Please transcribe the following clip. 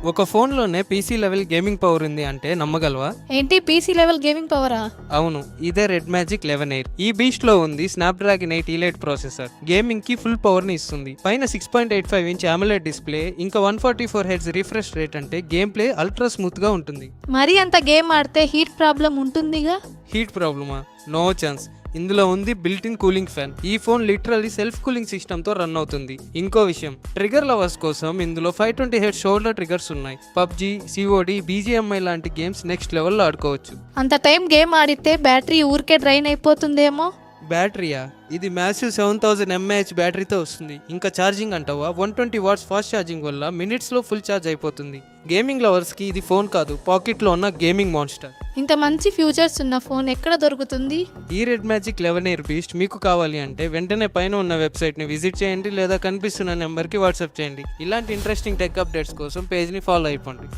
ఒక ఫోన్లోనే PC level gaming power ఉంది అంటే నమ్మగలవా? ఏంటి పీసీ లెవెల్ గేమింగ్ పవరా? అవును, ఇదే రెడ్ మ్యాజిక్ 11 ఎయిర్. ఈ బీస్ట్ లో ఉంది స్నాప్డ్రాగన్ 8 ఈలైట్ ప్రాసెసర్. గేమింగ్ కి ఫుల్ పవర్ ని ఇస్తుంది. పైన 6.85 ఇంచ్ AMOLED డిస్ప్లే, ఇంకా 144 హెర్ట్జ్ రిఫ్రెష్ రేట్ అంటే గేమ్ ప్లే అల్ట్రా స్మూత్ గా ఉంటుంది. మరి అంత గేమ్ ఆడితే హీట్ ప్రాబ్లం ఉంటుందిగా? హీట్ ప్రాబ్లమా? No chance. ఇందులో ఉంది బిల్ట్ ఇన్ కూలింగ్ ఫ్యాన్. ఈ phone literally self cooling system తో రన్ అవుతుంది. ఇంకో విషయం, ట్రిగర్ లవర్స్ కోసం ఇందులో 520 హెర్ట్జ్ షోల్డర్ ట్రిగర్స్ ఉన్నాయి. పబ్జీ, COD, BGMI లాంటి గేమ్స్ నెక్స్ట్ లెవెల్లో ఆడుకోవచ్చు. అంత టైం గేమ్ ఆడితే బ్యాటరీ ఊరికే డ్రైన్ అయిపోతుందేమో. బ్యాటరీయా? ఇది మ్యాసివ్ 7000 mAh బ్యాటరీతో వస్తుంది. ఇంకా ఛార్జింగ్ అంటావా, 120 వాట్స్ ఫాస్ట్ ఛార్జింగ్ వల్ల మినిట్స్లో ఫుల్ ఛార్జ్ అయిపోతుంది. గేమింగ్ లవర్స్కి ఇది ఫోన్ కాదు, పాకెట్లో ఉన్న గేమింగ్ మాన్స్టర్. ఇంత మంచి ఫ్యూచర్స్ ఉన్న ఫోన్ ఎక్కడ దొరుకుతుంది? ఈ రెడ్ మ్యాజిక్ 11 ఎయిర్ బీస్ట్ మీకు కావాలి అంటే వెంటనే పైన ఉన్న వెబ్సైట్ని విజిట్ చేయండి, లేదా కనిపిస్తున్న నెంబర్కి వాట్సాప్ చేయండి. ఇలాంటి ఇంట్రెస్టింగ్ టెక్ అప్డేట్స్ కోసం పేజ్ని ఫాలో అయిపోండి.